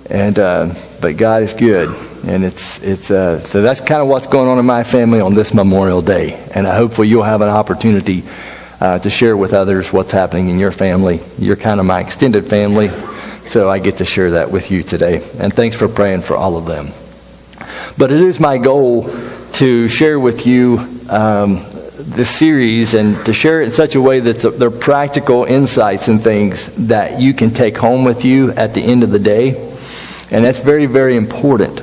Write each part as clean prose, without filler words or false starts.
But God is good, and so that's kind of what's going on in my family on this Memorial Day, and hopefully you'll have an opportunity to share with others what's happening in your family. You're kind of my extended family, so I get to share that with you today. And thanks for praying for all of them. But it is my goal to share with you this series, and to share it in such a way that they're practical insights and things that you can take home with you at the end of the day. And that's very, very important.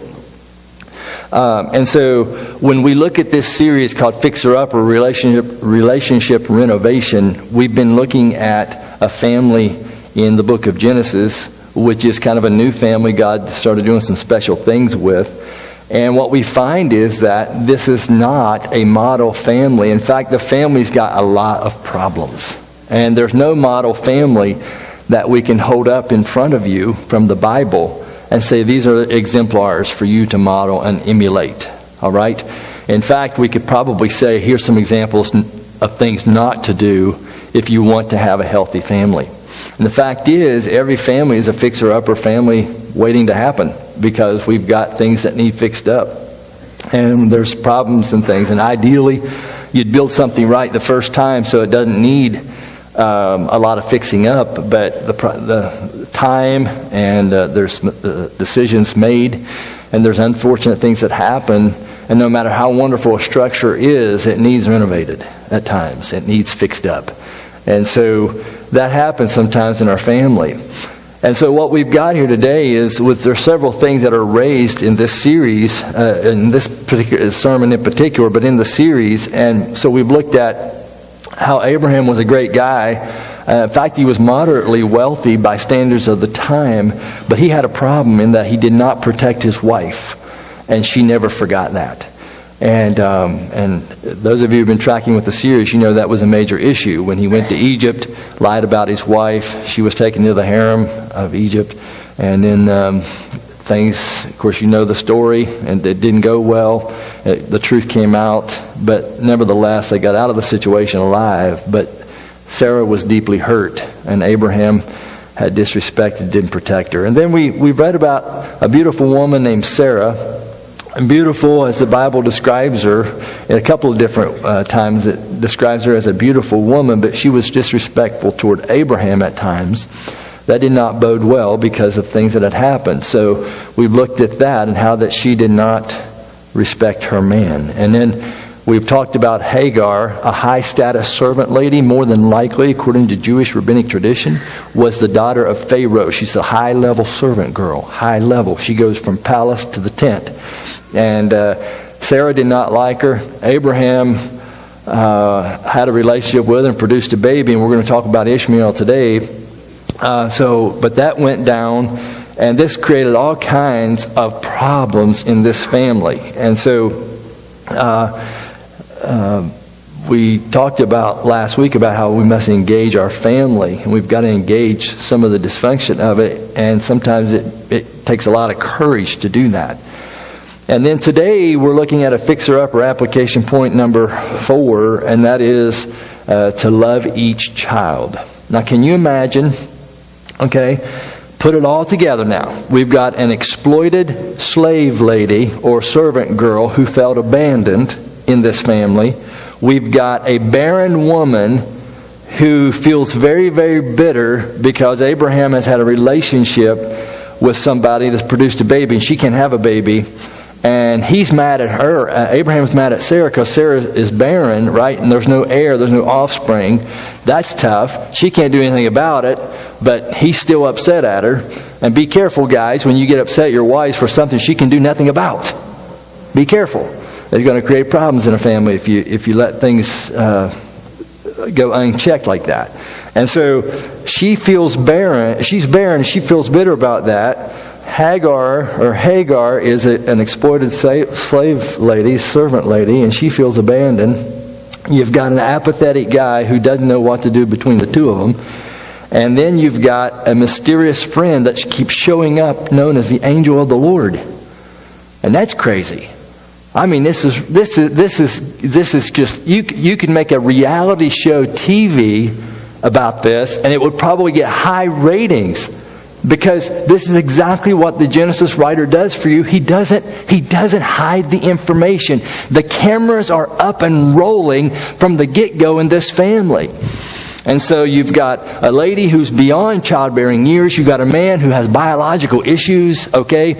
And so when we look at this series called FIXER Up, or Relationship Renovation, we've been looking at a family in the book of Genesis, which is kind of a new family God started doing some special things with. And what we find is that this is not a model family. In fact, the family's got a lot of problems. And there's no model family that we can hold up in front of you from the Bible and say these are exemplars for you to model and emulate. All right? In fact, we could probably say here's some examples of things not to do if you want to have a healthy family. And the fact is, every family is a fixer-upper family waiting to happen, because we've got things that need fixed up. And there's problems and things. And ideally, you'd build something right the first time so it doesn't need a lot of fixing up. But the time and there's decisions made, and there's unfortunate things that happen. And no matter how wonderful a structure is, it needs renovated at times. It needs fixed up. And so that happens sometimes in our family. And so what we've got here today is, there's several things that are raised in this series, in this particular sermon in particular, but in the series. And so we've looked at how Abraham was a great guy. In fact, he was moderately wealthy by standards of the time, but he had a problem in that he did not protect his wife, and she never forgot that. And those of you who've been tracking with the series, you know that was a major issue. When he went to Egypt, lied about his wife, she was taken to the harem of Egypt, and then things, of course you know the story, and it didn't go well. The truth came out, but nevertheless they got out of the situation alive. But Sarah was deeply hurt, and Abraham had disrespected, didn't protect her. And then we read about a beautiful woman named Sarah. And beautiful, as the Bible describes her, in a couple of different times it describes her as a beautiful woman, but she was disrespectful toward Abraham at times. That did not bode well because of things that had happened. So we've looked at that and how that she did not respect her man. And then we've talked about Hagar, a high-status servant lady, more than likely, according to Jewish rabbinic tradition, was the daughter of Pharaoh. She's a high-level servant girl, high level. She goes from palace to the tent. And Sarah did not like her. Abraham had a relationship with her and produced a baby, and we're going to talk about Ishmael today. But that went down, and this created all kinds of problems in this family. And so we talked about last week about how we must engage our family, and we've got to engage some of the dysfunction of it, and sometimes it takes a lot of courage to do that. And then today we're looking at a fixer-upper application point number 4, and that is to love each child. Now, can you imagine? Okay, put it all together now. We've got an exploited slave lady or servant girl who felt abandoned in this family. We've got a barren woman who feels very, very bitter because Abraham has had a relationship with somebody that's produced a baby, and she can't have a baby. And he's mad at her. Abraham's mad at Sarah because Sarah is barren, right? And there's no heir, there's no offspring. That's tough. She can't do anything about it, but he's still upset at her. And be careful, guys, when you get upset at your wife for something she can do nothing about. Be careful. It's going to create problems in a family if you let things go unchecked like that. And so she feels barren. She's barren. She feels bitter about that. Hagar is an exploited slave lady, servant lady, and she feels abandoned. You've got an apathetic guy who doesn't know what to do between the two of them. And then you've got a mysterious friend that keeps showing up, known as the angel of the Lord. And that's crazy. I mean, this is just, you could make a reality show TV about this, and it would probably get high ratings. Because this is exactly what the Genesis writer does for you. He doesn't hide the information. The cameras are up and rolling from the get-go in this family. And so you've got a lady who's beyond childbearing years. You've got a man who has biological issues, okay?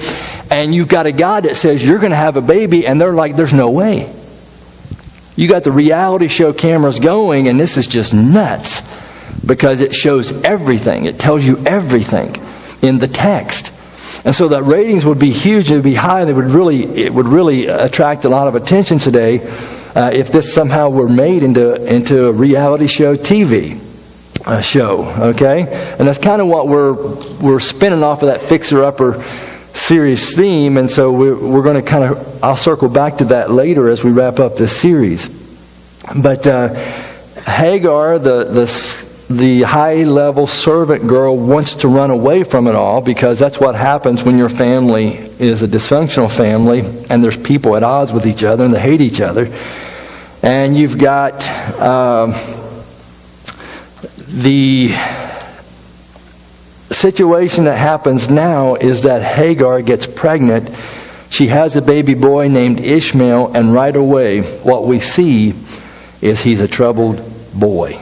And you've got a guy that says, you're going to have a baby, and they're like, there's no way. You got the reality show cameras going, and this is just nuts. Because it shows everything. It tells you everything in the text. And so the ratings would be huge. It would be high. It would really attract a lot of attention today if this somehow were made into a reality show TV show. Okay? And that's kind of what we're spinning off of that Fixer Upper series theme. And so we're going to I'll circle back to that later as we wrap up this series. But Hagar, the high-level servant girl, wants to run away from it all, because that's what happens when your family is a dysfunctional family and there's people at odds with each other and they hate each other. And you've got the situation that happens now is that Hagar gets pregnant. She has a baby boy named Ishmael, and right away what we see is he's a troubled boy.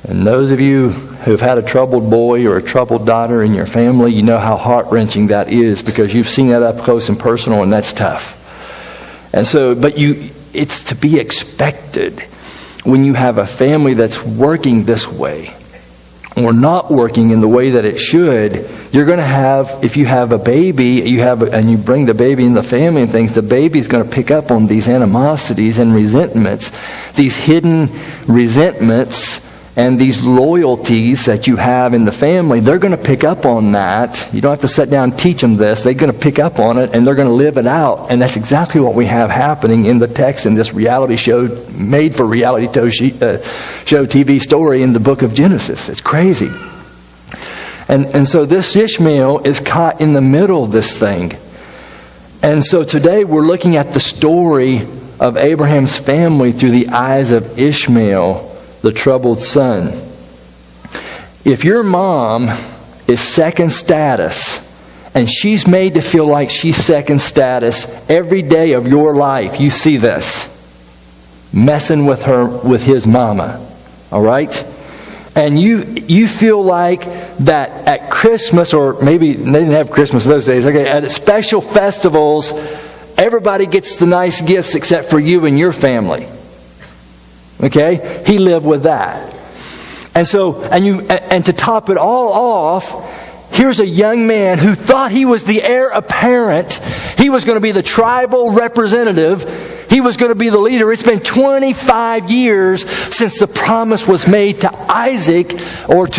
And those of you who've had a troubled boy or a troubled daughter in your family, you know how heart-wrenching that is, because you've seen that up close and personal, and that's tough. And so, it's to be expected when you have a family that's working this way or not working in the way that it should. You're going to have, if you have a baby, and you bring the baby in the family and things, the baby's going to pick up on these animosities and resentments, these hidden resentments, and these loyalties that you have in the family. They're going to pick up on that. You don't have to sit down and teach them this. They're going to pick up on it, and they're going to live it out. And that's exactly what we have happening in the text in this reality show, made for reality show TV story in the book of Genesis. It's crazy. And so this Ishmael is caught in the middle of this thing. And so today we're looking at the story of Abraham's family through the eyes of Ishmael, the troubled son. If your mom is second status, and she's made to feel like she's second status every day of your life, you see this, messing with his mama, all right? And you feel like that at Christmas, or maybe they didn't have Christmas those days, okay, at special festivals, everybody gets the nice gifts except for you and your family. Okay? He lived with that. And so, and to top it all off, here's a young man who thought he was the heir apparent. He was going to be the tribal representative. He was going to be the leader. It's been 25 years since the promise was made to Isaac, or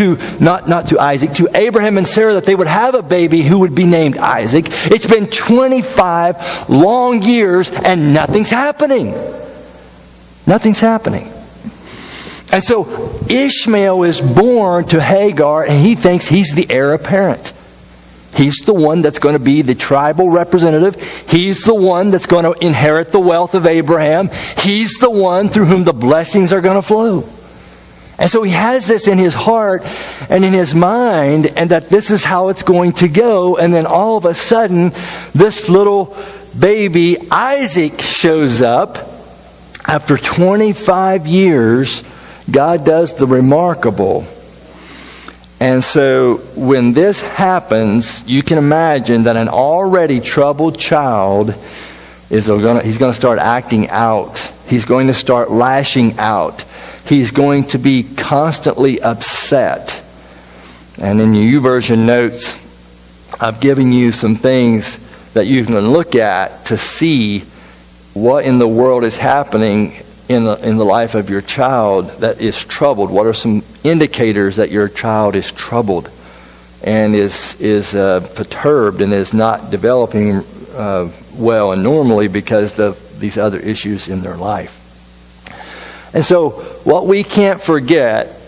not to Isaac, to Abraham and Sarah, that they would have a baby who would be named Isaac. It's been 25 long years and nothing's happening. Nothing's happening. And so Ishmael is born to Hagar, and he thinks he's the heir apparent. He's the one that's going to be the tribal representative. He's the one that's going to inherit the wealth of Abraham. He's the one through whom the blessings are going to flow. And so he has this in his heart and in his mind, and that this is how it's going to go. And then all of a sudden, this little baby Isaac shows up. After 25 years, God does the remarkable. And so when this happens, you can imagine that an already troubled child he's going to start acting out. He's going to start lashing out. He's going to be constantly upset. And in your YouVersion notes, I've given you some things that you can look at to see what in the world is happening in the life of your child that is troubled. What are some indicators that your child is troubled and is perturbed and is not developing well and normally because of these other issues in their life? And so what we can't forget,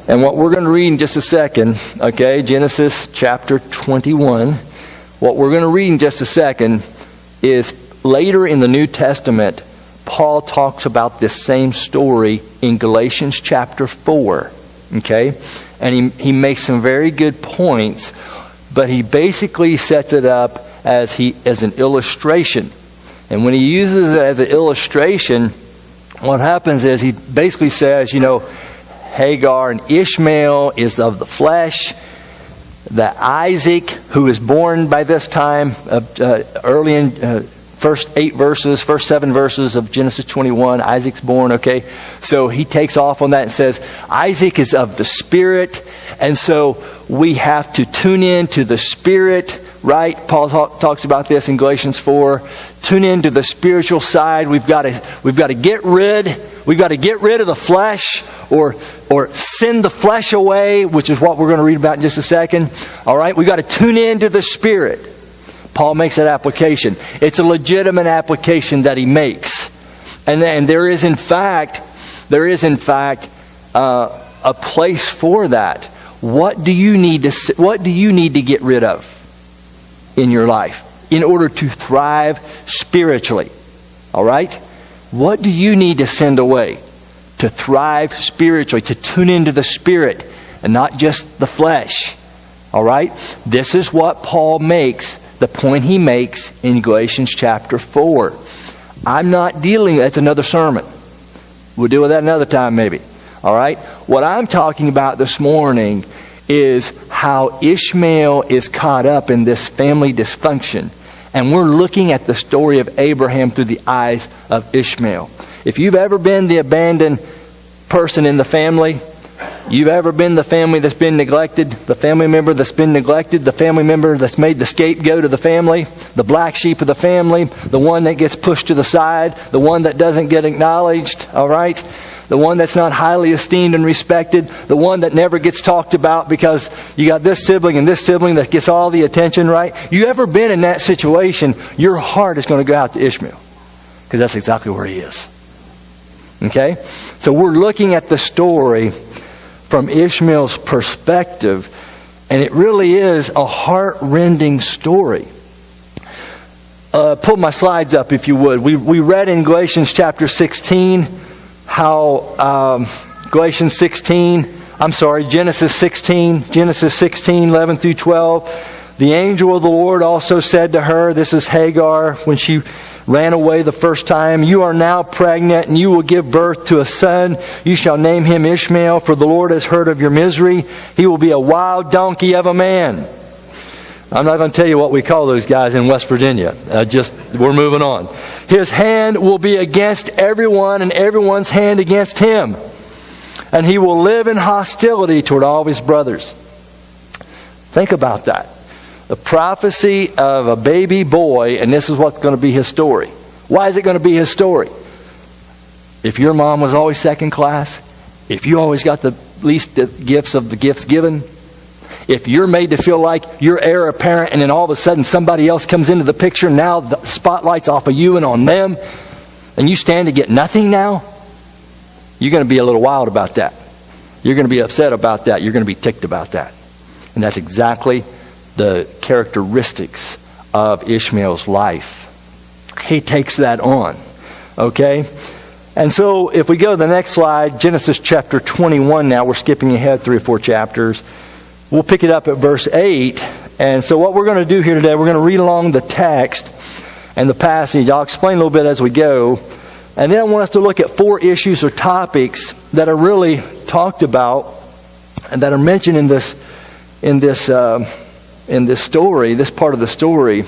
and what we're going to read in just a second, okay, Genesis chapter 21, what we're going to read in just a second is later in the New Testament, Paul talks about this same story in Galatians chapter 4. Okay? And he makes some very good points, but he basically sets it up as an illustration. And when he uses it as an illustration, what happens is he basically says, Hagar and Ishmael is of the flesh, that Isaac, who is born by this time, early in first 7 verses of Genesis 21, Isaac's born, okay? So he takes off on that and says, Isaac is of the Spirit, and so we have to tune in to the Spirit, right? Paul talks about this in Galatians 4. Tune in to the spiritual side. We've got to get rid of the flesh, or send the flesh away, which is what we're going to read about in just a second. All right, we've got to tune in to the Spirit. Paul makes that application. It's a legitimate application that he makes, and there is in fact a place for that. What do you need to get rid of in your life in order to thrive spiritually? All right, what do you need to send away to thrive spiritually, to tune into the Spirit and not just the flesh? All right, this is what Paul makes. The point he makes in Galatians chapter 4. I'm not dealing, that's another sermon. We'll deal with that another time maybe. All right? What I'm talking about this morning is how Ishmael is caught up in this family dysfunction. And we're looking at the story of Abraham through the eyes of Ishmael. If you've ever been the abandoned person in the family, you've ever been the family that's been neglected, the family member that's been neglected, the family member that's made the scapegoat of the family, the black sheep of the family, the one that gets pushed to the side, the one that doesn't get acknowledged, all right? The one that's not highly esteemed and respected, the one that never gets talked about because you got this sibling and this sibling that gets all the attention, right? You ever been in that situation, your heart is going to go out to Ishmael, because that's exactly where he is. Okay? So we're looking at the story from Ishmael's perspective, and it really is a heart-rending story. Pull my slides up if you would. We read in Galatians chapter 16 how Genesis 16, 11 through 12. The angel of the Lord also said to her, this is Hagar when she ran away the first time, you are now pregnant and you will give birth to a son. You shall name him Ishmael, for the Lord has heard of your misery. He will be a wild donkey of a man. I'm not going to tell you what we call those guys in West Virginia. We're moving on. His hand will be against everyone and everyone's hand against him. And he will live in hostility toward all of his brothers. Think about that. The prophecy of a baby boy, and this is what's going to be his story. Why is it going to be his story? If your mom was always second class, if you always got the least gifts of the gifts given, if you're made to feel like you're heir apparent and then all of a sudden somebody else comes into the picture, now the spotlight's off of you and on them, and you stand to get nothing now, you're going to be a little wild about that. You're going to be upset about that. You're going to be ticked about that. And that's exactly the characteristics of Ishmael's life. He takes that on. Okay? And so if we go to the next slide, Genesis chapter 21 now, we're skipping ahead 3 or 4 chapters. We'll pick it up at verse 8. And so what we're going to do here today, we're going to read along the text and the passage. I'll explain a little bit as we go. And then I want us to look at 4 issues or topics that are really talked about and that are mentioned in this story, this part of the story.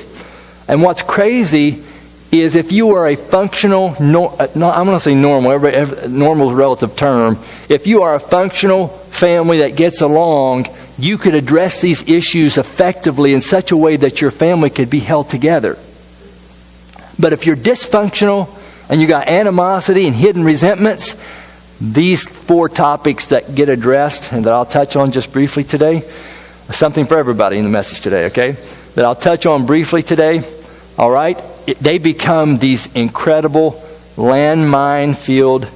And what's crazy is if you are a functional, I'm going to say normal, normal is a relative term. If you are a functional family that gets along, you could address these issues effectively in such a way that your family could be held together. But if you're dysfunctional and you got animosity and hidden resentments, these 4 topics that get addressed and that I'll touch on just briefly today, something for everybody in the message today, okay? That I'll touch on briefly today, all right? They become these incredible landmine field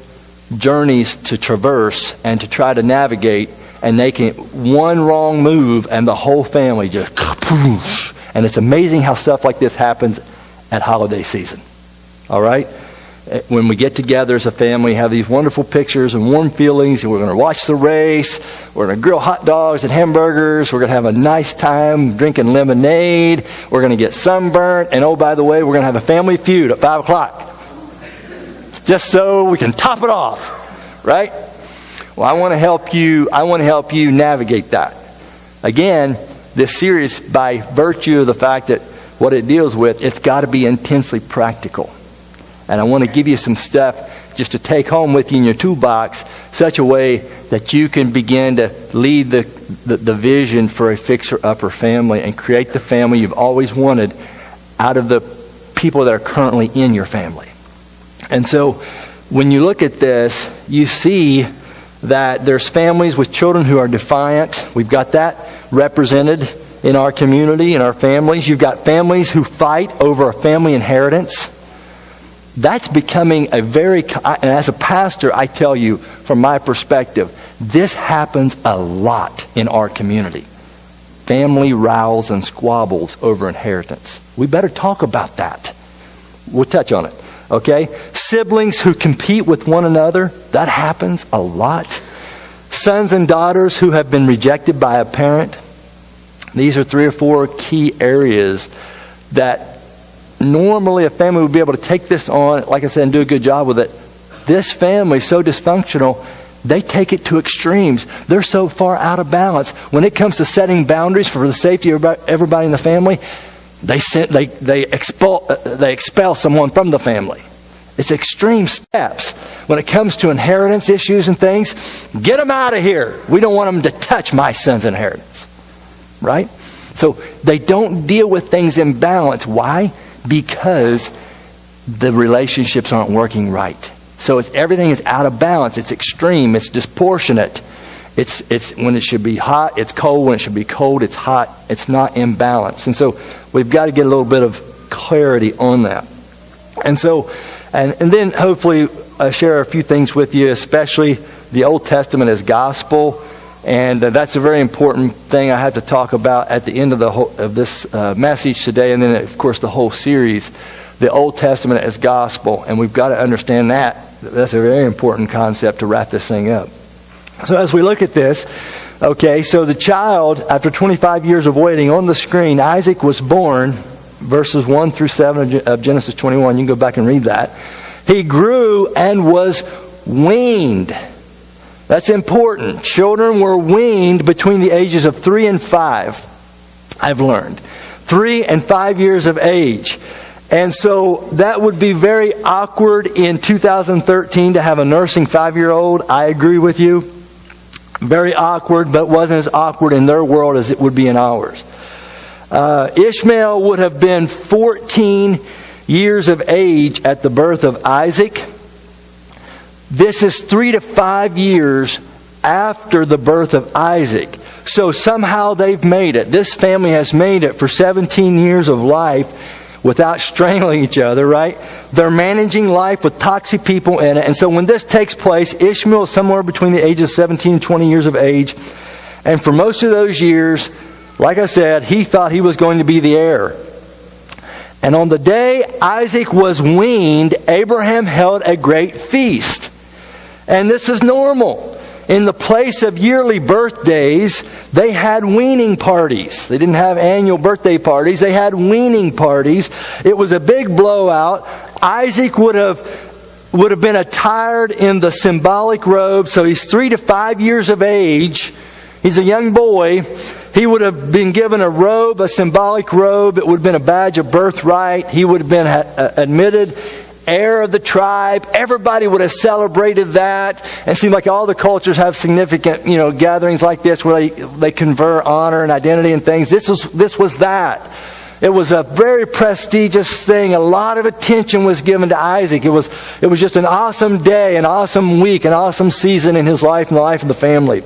journeys to traverse and to try to navigate, and they can, one wrong move and the whole family just, and it's amazing how stuff like this happens at holiday season, all right? when we get together as a family, have these wonderful pictures and warm feelings, and we're going to watch the race, we're going to grill hot dogs and hamburgers, we're going to have a nice time drinking lemonade, we're going to get sunburnt, and oh, by the way, we're going to have a family feud at 5 o'clock. Just so we can top it off, right? Well, I want to help you navigate that. Again, this series, by virtue of the fact that what it deals with, it's got to be intensely practical. And I want to give you some stuff just to take home with you in your toolbox, such a way that you can begin to lead the vision for a fixer-upper family and create the family you've always wanted out of the people that are currently in your family. And so when you look at this, you see that there's families with children who are defiant. We've got that represented in our community, in our families. You've got families who fight over a family inheritance. That's becoming and as a pastor, I tell you, from my perspective, this happens a lot in our community. Family rows and squabbles over inheritance. We better talk about that. We'll touch on it. Okay? Siblings who compete with one another, that happens a lot. Sons and daughters who have been rejected by a parent. These are 3 or 4 key areas that normally a family would be able to take this on, like I said, and do a good job with it. This family is so dysfunctional, they take it to extremes. They're so far out of balance. When it comes to setting boundaries for the safety of everybody in the family, they expel someone from the family. It's extreme steps. When it comes to inheritance issues and things, get them out of here. We don't want them to touch my son's inheritance. Right? So they don't deal with things in balance. Why? Because the relationships aren't working right. So everything is out of balance. It's extreme. It's disproportionate. It's when it should be hot, it's cold. When it should be cold, it's hot. It's not in balance. And so we've got to get a little bit of clarity on that. And so, and then hopefully share a few things with you, especially the Old Testament as gospel. And that's a very important thing I have to talk about at the end of this message today, and then, of course, the whole series, the Old Testament as gospel. And we've got to understand that. That's a very important concept to wrap this thing up. So as we look at this, okay, so the child, after 25 years of waiting, on the screen, Isaac was born, verses 1 through 7 of Genesis 21. You can go back and read that. He grew and was weaned. That's important. Children were weaned between the ages of 3 and 5, I've learned. 3 and 5 years of age. And so that would be very awkward in 2013 to have a nursing 5-year-old. I agree with you. Very awkward, but wasn't as awkward in their world as it would be in ours. Ishmael would have been 14 years of age at the birth of Isaac. This is 3 to 5 years after the birth of Isaac. So somehow they've made it. This family has made it for 17 years of life without strangling each other, right? They're managing life with toxic people in it. And so when this takes place, Ishmael is somewhere between the ages of 17 and 20 years of age. And for most of those years, like I said, he thought he was going to be the heir. And on the day Isaac was weaned, Abraham held a great feast. And this is normal. In the place of yearly birthdays, they had weaning parties. They didn't have annual birthday parties. They had weaning parties. It was a big blowout. Isaac would have been attired in the symbolic robe. So he's 3 to 5 years of age. He's a young boy. He would have been given a robe, a symbolic robe. It would have been a badge of birthright. He would have been admitted heir of the tribe. Everybody would have celebrated that. And it seemed like all the cultures have significant, gatherings like this where they confer honor and identity and things. This was that. It was a very prestigious thing. A lot of attention was given to Isaac. It was just an awesome day, an awesome week, an awesome season in his life and the life of the family.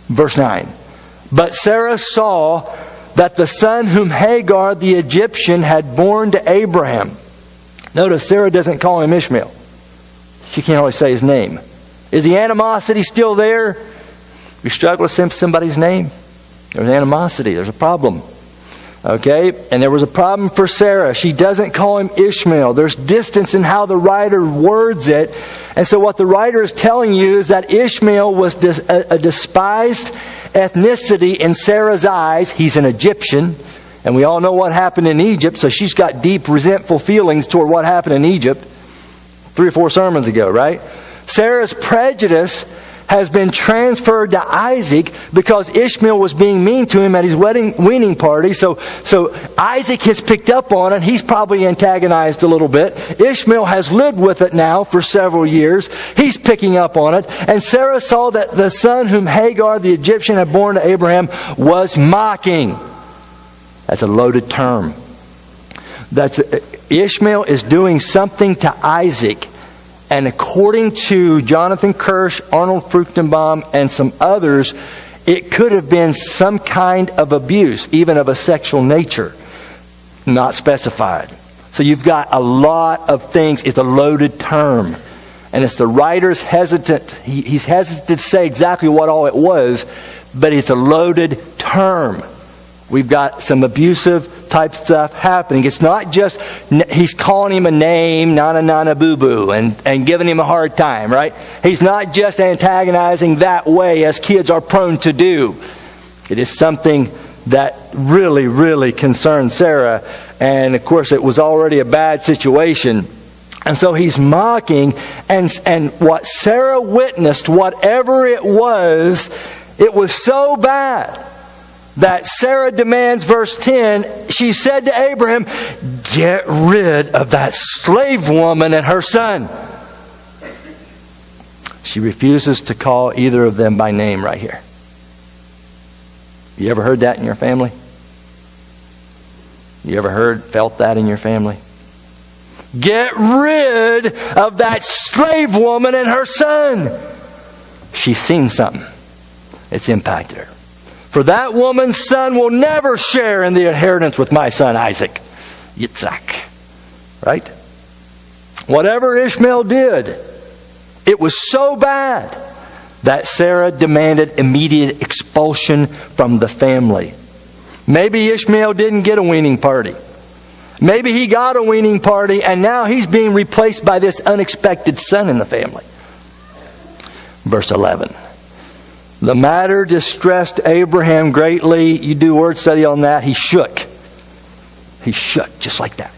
Verse 9. But Sarah saw that the son whom Hagar the Egyptian had borne to Abraham. Notice Sarah doesn't call him Ishmael. She can't always say his name. Is the animosity still there? You struggle to say somebody's name? There's animosity. There's a problem. Okay? And there was a problem for Sarah. She doesn't call him Ishmael. There's distance in how the writer words it. And so what the writer is telling you is that Ishmael was a despised ethnicity in Sarah's eyes. He's an Egyptian. And we all know what happened in Egypt, so she's got deep resentful feelings toward what happened in Egypt 3 or 4 sermons ago, right? Sarah's prejudice has been transferred to Isaac because Ishmael was being mean to him at his weaning party. So Isaac has picked up on it. He's probably antagonized a little bit. Ishmael has lived with it now for several years. He's picking up on it. And Sarah saw that the son whom Hagar the Egyptian had borne to Abraham was mocking. That's a loaded term. Ishmael is doing something to Isaac. And according to Jonathan Kirsch, Arnold Fruchtenbaum, and some others, it could have been some kind of abuse, even of a sexual nature, not specified. So you've got a lot of things. It's a loaded term. And it's the writer's hesitant. He's hesitant to say exactly what all it was, but it's a loaded term. We've got some abusive type stuff happening. It's not just he's calling him a name, nana boo boo, and giving him a hard time, right? He's not just antagonizing that way as kids are prone to do. It is something that really, really concerned Sarah. And of course, it was already a bad situation. And so he's mocking, and what Sarah witnessed, whatever it was so bad that Sarah demands, verse 10, she said to Abraham, get rid of that slave woman and her son. She refuses to call either of them by name right here. You ever heard that in your family? You ever felt that in your family? Get rid of that slave woman and her son. She's seen something. It's impacted her. For that woman's son will never share in the inheritance with my son Isaac. Yitzhak. Right? Whatever Ishmael did, it was so bad that Sarah demanded immediate expulsion from the family. Maybe Ishmael didn't get a weaning party. Maybe he got a weaning party and now he's being replaced by this unexpected son in the family. Verse 11. The matter distressed Abraham greatly. You do word study on that. He shook. He shook just like that.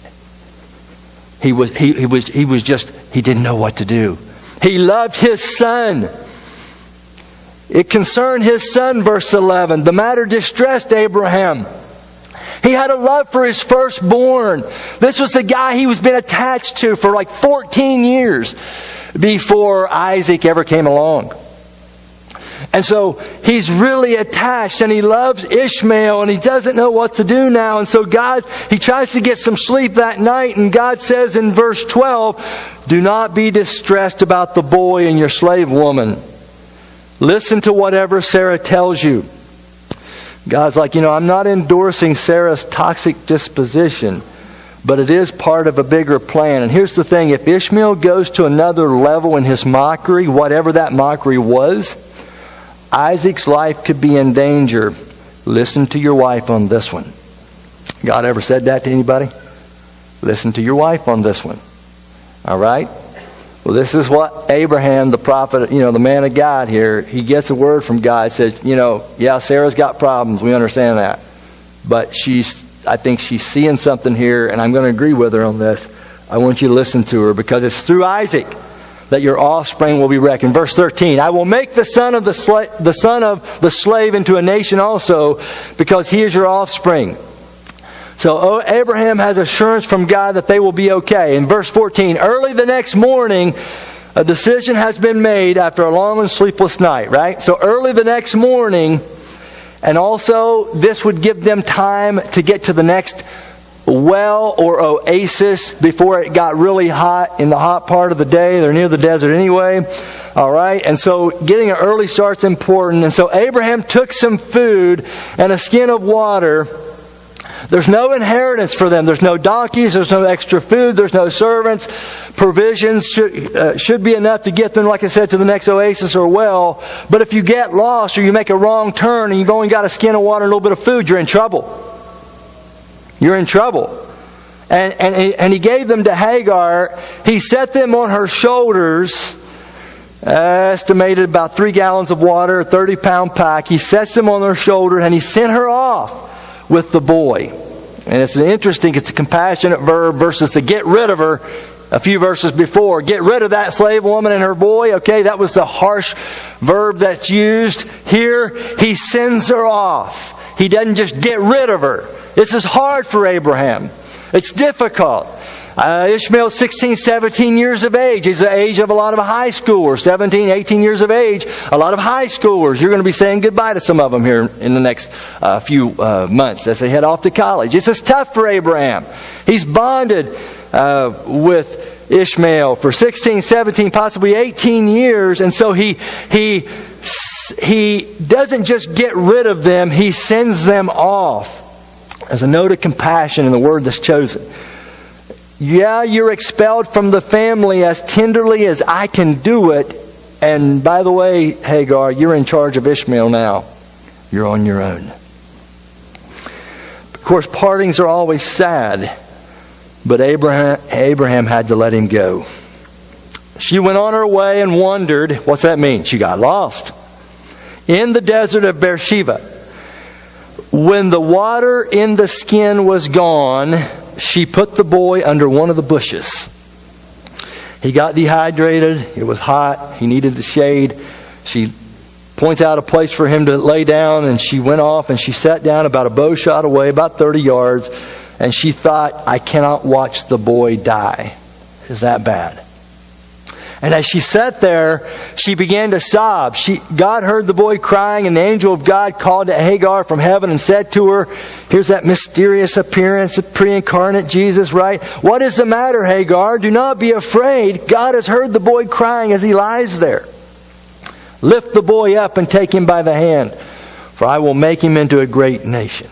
He didn't know what to do. He loved his son. It concerned his son, verse 11. The matter distressed Abraham. He had a love for his firstborn. This was the guy he was been attached to for like 14 years before Isaac ever came along. And so he's really attached and he loves Ishmael and he doesn't know what to do now. And so he tries to get some sleep that night, and God says in verse 12, do not be distressed about the boy and your slave woman. Listen to whatever Sarah tells you. God's like, I'm not endorsing Sarah's toxic disposition, but it is part of a bigger plan. And here's the thing, if Ishmael goes to another level in his mockery, whatever that mockery was, Isaac's life could be in danger. Listen to your wife on this one. God ever said that to anybody? Listen to your wife on this one. All right? Well, this is what Abraham, the prophet, the man of God here, he gets a word from God. Says, yeah, Sarah's got problems. We understand that. But I think she's seeing something here, and I'm going to agree with her on this. I want you to listen to her because it's through Isaac that your offspring will be reckoned. Verse 13, I will make the son of the slave into a nation also, because he is your offspring. So Abraham has assurance from God that they will be okay. In verse 14, early the next morning, a decision has been made after a long and sleepless night, right? So early the next morning, and also this would give them time to get to the next well or oasis before it got really hot in the hot part of the day. They're near the desert anyway. All right. And so getting an early start's important. And so Abraham took some food and a skin of water. There's no inheritance for them. There's no donkeys. There's no extra food. There's no servants. Provisions should be enough to get them, like I said, to the next oasis or well. But if you get lost or you make a wrong turn and you've only got a skin of water and a little bit of food, you're in trouble. You're in trouble. And he gave them to Hagar. He set them on her shoulders, estimated about 3 gallons of water, a 30-pound pack. He sets them on her shoulders, and he sent her off with the boy. And it's a compassionate verb versus to get rid of her a few verses before. Get rid of that slave woman and her boy. Okay, that was the harsh verb that's used. Here, he sends her off. He doesn't just get rid of her. This is hard for Abraham. It's difficult. Ishmael's 16, 17 years of age. He's the age of a lot of high schoolers. 17, 18 years of age. A lot of high schoolers. You're going to be saying goodbye to some of them here in the next few months as they head off to college. This is tough for Abraham. He's bonded with Ishmael for 16, 17, possibly 18 years. And so he doesn't just get rid of them. He sends them off. As a note of compassion in the word that's chosen. Yeah, you're expelled from the family as tenderly as I can do it. And by the way, Hagar, you're in charge of Ishmael now. You're on your own. Of course, partings are always sad. But Abraham had to let him go. She went on her way and wandered. What's that mean? She got lost. In the desert of Beersheba. When the water in the skin was gone, she put the boy under one of the bushes. He got dehydrated. It was hot. He needed the shade. She points out a place for him to lay down, and she went off and she sat down about a bow shot away, about 30 yards, and she thought, I cannot watch the boy die. Is that bad? And as she sat there, she began to sob. God heard the boy crying, and the angel of God called to Hagar from heaven and said to her, here's that mysterious appearance of pre-incarnate Jesus, right? What is the matter, Hagar? Do not be afraid. God has heard the boy crying as he lies there. Lift the boy up and take him by the hand, for I will make him into a great nation.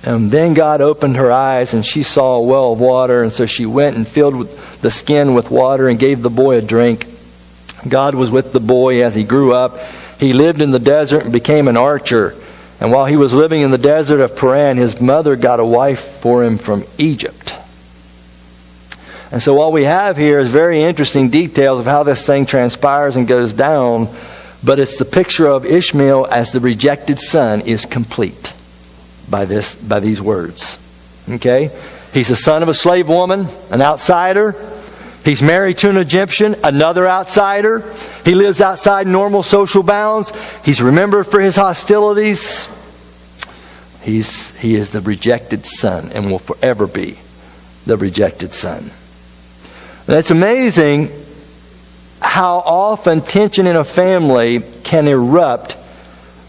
And then God opened her eyes, and she saw a well of water, and so she went and filled the skin with water and gave the boy a drink. God was with the boy as he grew up. He lived in the desert and became an archer. And while he was living in the desert of Paran, his mother got a wife for him from Egypt. And so what we have here is very interesting details of how this thing transpires and goes down. But it's the picture of Ishmael as the rejected son is complete by these words. Okay? He's the son of a slave woman, an outsider. He's married to an Egyptian, another outsider. He lives outside normal social bounds. He's remembered for his hostilities. He is the rejected son and will forever be the rejected son. And it's amazing how often tension in a family can erupt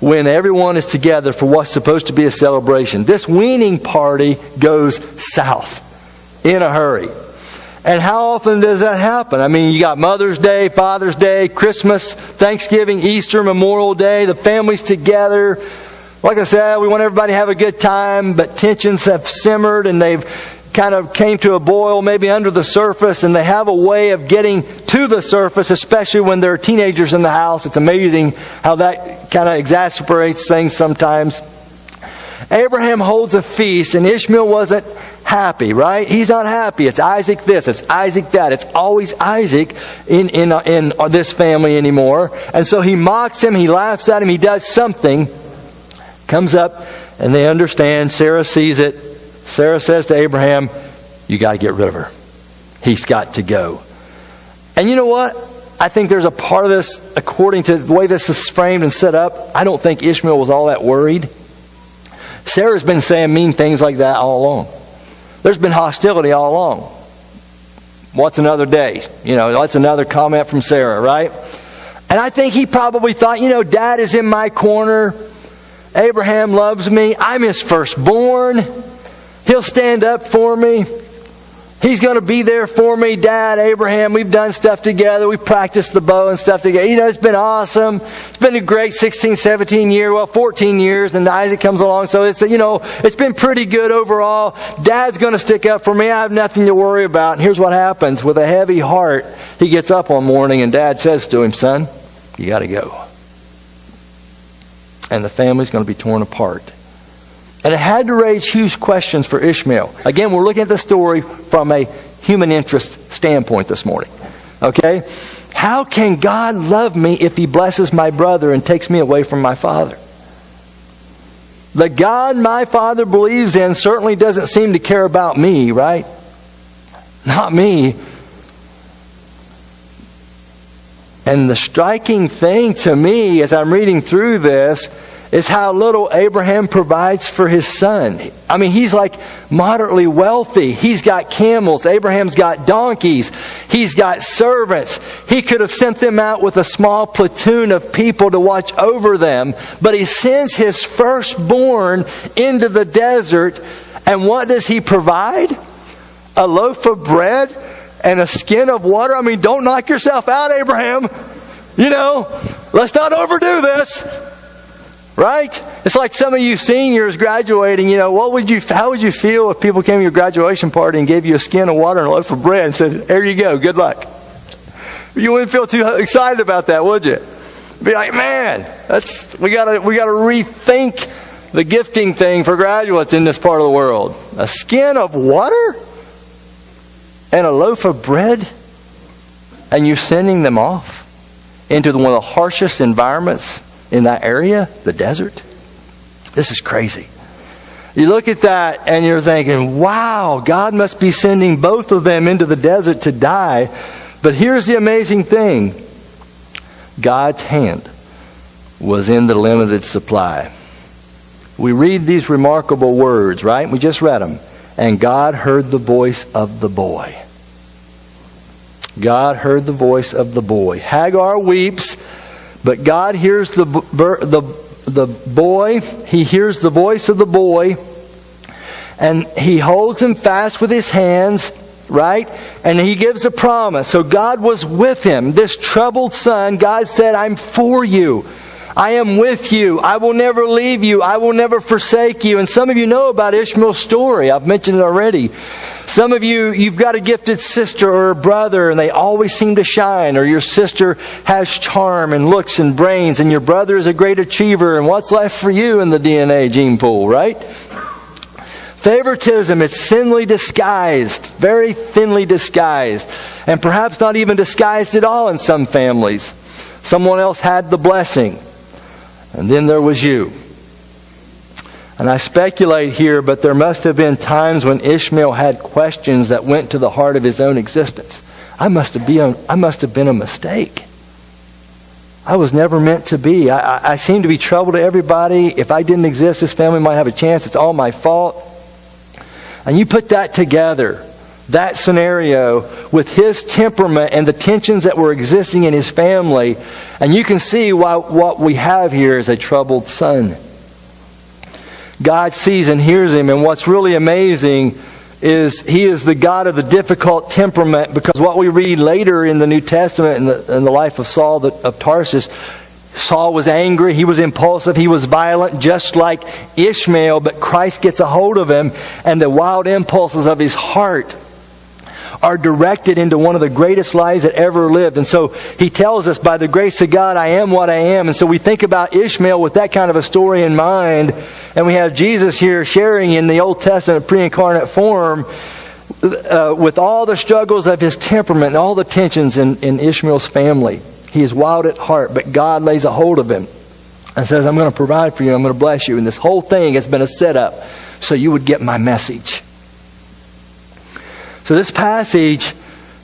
when everyone is together for what's supposed to be a celebration. This weaning party goes south in a hurry. And how often does that happen? I mean, you got Mother's Day, Father's Day, Christmas, Thanksgiving, Easter, Memorial Day, the family's together. Like I said, we want everybody to have a good time, but tensions have simmered and they've kind of came to a boil maybe under the surface, and they have a way of getting to the surface, especially when there are teenagers in the house. It's amazing how that kind of exacerbates things sometimes. Abraham holds a feast, and Ishmael wasn't happy, right? He's not happy. It's Isaac this, it's Isaac that. It's always Isaac in this family anymore. And so he mocks him, he laughs at him, he does something, comes up, and they understand. Sarah sees it. Sarah says to Abraham, you got to get rid of her. He's got to go. And you know what? I think there's a part of this, according to the way this is framed and set up, I don't think Ishmael was all that worried. Sarah's been saying mean things like that all along. There's been hostility all along. What's another day? That's another comment from Sarah, right? And I think he probably thought, Dad is in my corner. Abraham loves me. I'm his firstborn. He'll stand up for me. He's going to be there for me. Dad, Abraham, we've done stuff together. We've practiced the bow and stuff together. It's been awesome. It's been a great 16, 17 years, 14 years, and Isaac comes along. So it's been pretty good overall. Dad's going to stick up for me. I have nothing to worry about. And here's what happens. With a heavy heart, he gets up one morning and Dad says to him, son, you got to go. And the family's going to be torn apart. And it had to raise huge questions for Ishmael. Again, we're looking at the story from a human interest standpoint this morning. Okay? How can God love me if He blesses my brother and takes me away from my father? The God my father believes in certainly doesn't seem to care about me, right? Not me. And the striking thing to me as I'm reading through this is how little Abraham provides for his son. I mean, he's like moderately wealthy. He's got camels. Abraham's got donkeys. He's got servants. He could have sent them out with a small platoon of people to watch over them. But he sends his firstborn into the desert. And what does he provide? A loaf of bread and a skin of water. I mean, don't knock yourself out, Abraham. You know, let's not overdo this. Right? It's like some of you seniors graduating, how would you feel if people came to your graduation party and gave you a skin of water and a loaf of bread and said, "Here you go, good luck"? You wouldn't feel too excited about that, would you? Be like, man, we gotta rethink the gifting thing for graduates in this part of the world. A skin of water and a loaf of bread, and you're sending them off into one of the harshest environments in that area, the desert. This is crazy. You look at that and you're thinking, wow, God must be sending both of them into the desert to die. But here's the amazing thing. God's hand was in the limited supply. We read these remarkable words, right? We just read them. And God heard the voice of the boy. God heard the voice of the boy. Hagar weeps, but God hears the boy. He hears the voice of the boy. And He holds him fast with His hands, right? And He gives a promise. So God was with him. This troubled son, God said, "I'm for you. I am with you. I will never leave you. I will never forsake you." And some of you know about Ishmael's story. I've mentioned it already. Some of you, you've got a gifted sister or a brother and they always seem to shine. Or your sister has charm and looks and brains and your brother is a great achiever. And what's left for you in the DNA gene pool, right? Favoritism is thinly disguised, very thinly disguised. And perhaps not even disguised at all in some families. Someone else had the blessing. And then there was you. And I speculate here, but there must have been times when Ishmael had questions that went to the heart of his own existence. I must have been a mistake. I was never meant to be. I seem to be trouble to everybody. If I didn't exist, this family might have a chance. It's all my fault. And you put that together, that scenario, with his temperament and the tensions that were existing in his family, and you can see why what we have here is a troubled son. God sees and hears him, and what's really amazing is He is the God of the difficult temperament, because what we read later in the New Testament in the life of Saul of Tarsus, Saul was angry, he was impulsive, he was violent, just like Ishmael, but Christ gets a hold of him, and the wild impulses of his heart are directed into one of the greatest lives that ever lived. And so He tells us, by the grace of God, I am what I am. And so we think about Ishmael with that kind of a story in mind. And we have Jesus here sharing in the Old Testament pre-incarnate form with all the struggles of his temperament and all the tensions in Ishmael's family. He is wild at heart, but God lays a hold of him and says, "I'm going to provide for you. I'm going to bless you." And this whole thing has been a setup so you would get my message. So this passage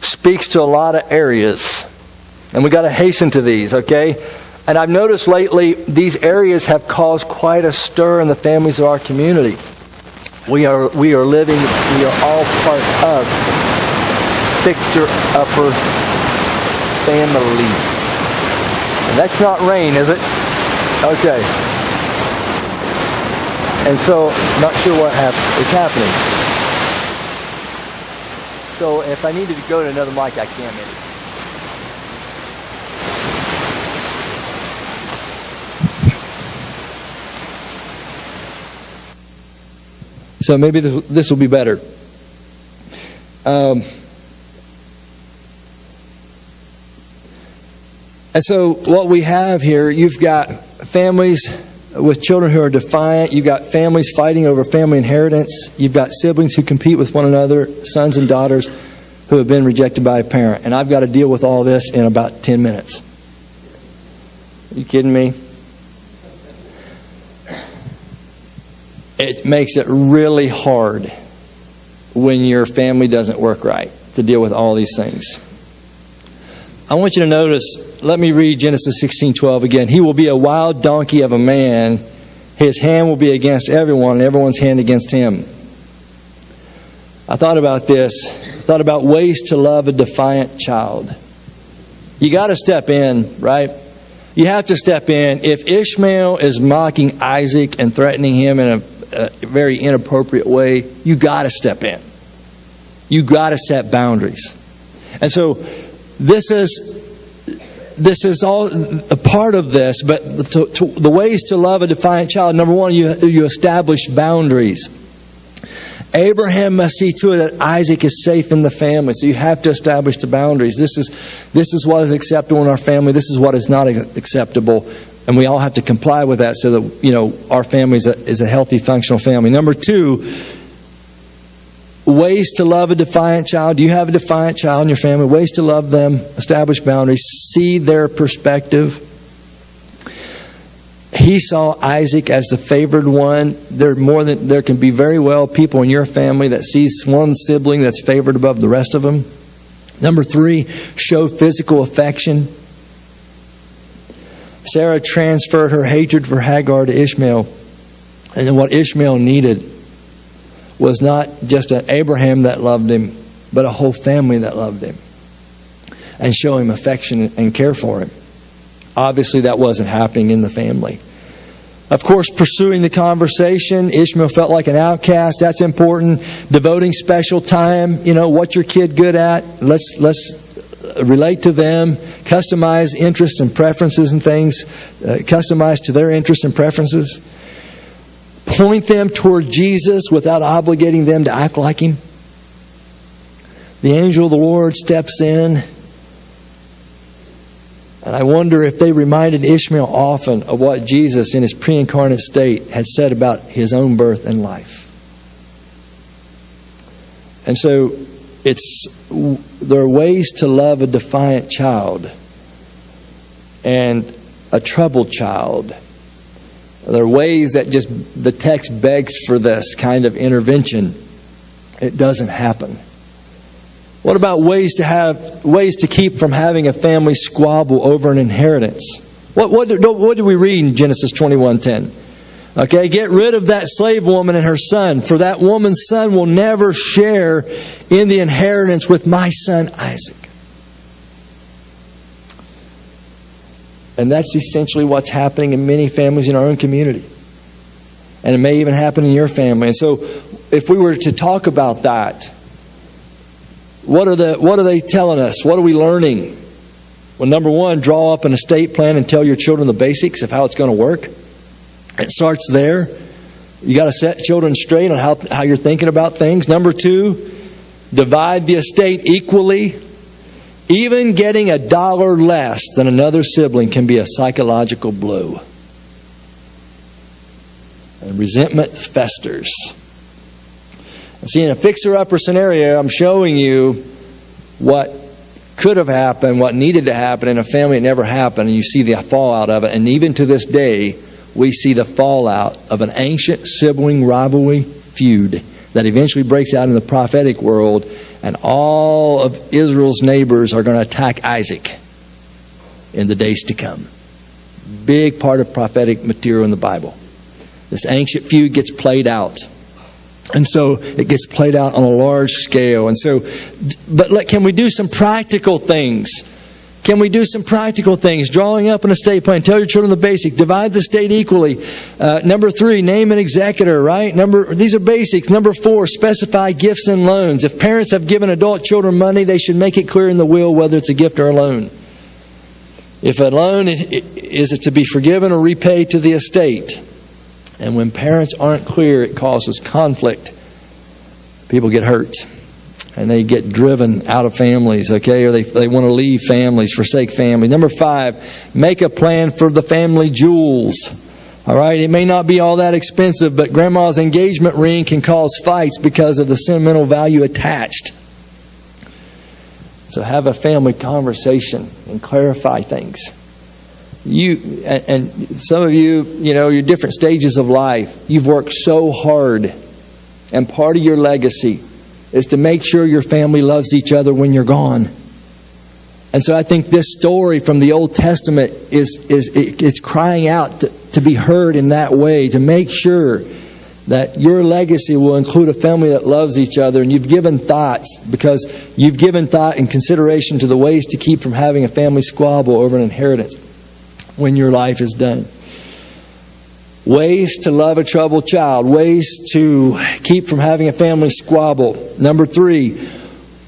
speaks to a lot of areas. And we've got to hasten to these, okay? And I've noticed lately these areas have caused quite a stir in the families of our community. We are all part of FIXER Upper family. And that's not rain, is it? Okay. And so, not sure what is happening. So if I needed to go to another mic, I can maybe. So maybe this will be better. And so what we have here, you've got families with children who are defiant. You've got families fighting over family inheritance. You've got siblings who compete with one another, sons and daughters who have been rejected by a parent. And I've got to deal with all this in about 10 minutes. Are you kidding me? It makes it really hard when your family doesn't work right to deal with all these things. I want you to notice, let me read Genesis 16:12 again. He will be a wild donkey of a man. His hand will be against everyone, and everyone's hand against him. I thought about this. I thought about ways to love a defiant child. You got to step in, right? You have to step in. If Ishmael is mocking Isaac and threatening him in a very inappropriate way, you got to step in. You got to set boundaries. And so this is all a part of this, but the ways to love a defiant child, number one, you establish boundaries. Abraham must see to it that Isaac is safe in the family, so you have to establish the boundaries. This is what is acceptable in our family. This is what is not acceptable, and we all have to comply with that so that our family is a healthy, functional family. Number two, ways to love a defiant child. Do you have a defiant child in your family? Ways to love them, establish boundaries, see their perspective. He saw Isaac as the favored one. There can be very well people in your family that sees one sibling that's favored above the rest of them. Number three, show physical affection. Sarah transferred her hatred for Hagar to Ishmael. And what Ishmael needed was not just an Abraham that loved him, but a whole family that loved him and show him affection and care for him. Obviously, that wasn't happening in the family. Of course, pursuing the conversation. Ishmael felt like an outcast. That's important. Devoting special time. What's your kid good at? Let's relate to them. Customize interests and preferences and things. Customize to their interests and preferences. Point them toward Jesus without obligating them to act like Him. The angel of the Lord steps in. And I wonder if they reminded Ishmael often of what Jesus in His pre-incarnate state had said about His own birth and life. And so there are ways to love a defiant child and a troubled child. There are ways that just the text begs for this kind of intervention. It doesn't happen. What about ways to keep from having a family squabble over an inheritance? What do we read in Genesis 21:10? Okay, get rid of that slave woman and her son, for that woman's son will never share in the inheritance with my son Isaac. And that's essentially what's happening in many families in our own community. And it may even happen in your family. And so if we were to talk about that, what are they telling us? What are we learning? Well, number one, draw up an estate plan and tell your children the basics of how it's going to work. It starts there. You got to set children straight on how you're thinking about things. Number two, divide the estate equally. Even getting $1 less than another sibling can be a psychological blow. And resentment festers. See, in a fixer-upper scenario, I'm showing you what could have happened, what needed to happen in a family. It never happened, and you see the fallout of it. And even to this day, we see the fallout of an ancient sibling rivalry feud that eventually breaks out in the prophetic world, and all of Israel's neighbors are going to attack Isaac in the days to come. Big part of prophetic material in the Bible. This ancient feud gets played out. And so it gets played out on a large scale. And so, but can we do some practical things? Can we do some practical things? Drawing up an estate plan. Tell your children the basic. Divide the estate equally. Number 3, name an executor, right? These are basics. Number 4, specify gifts and loans. If parents have given adult children money, they should make it clear in the will whether it's a gift or a loan. If a loan is it to be forgiven or repaid to the estate. And when parents aren't clear, it causes conflict. People get hurt. And they get driven out of families, okay? Or they want to leave families, forsake families. Number 5, make a plan for the family jewels. All right, it may not be all that expensive, but grandma's engagement ring can cause fights because of the sentimental value attached. So have a family conversation and clarify things. And some of you, you're different stages of life. You've worked so hard, and part of your legacy is to make sure your family loves each other when you're gone. And so I think this story from the Old Testament is crying out to be heard in that way, to make sure that your legacy will include a family that loves each other. And you've given thoughts, because you've given thought and consideration to the ways to keep from having a family squabble over an inheritance when your life is done. Ways to love a troubled child. Ways to keep from having a family squabble. Number 3,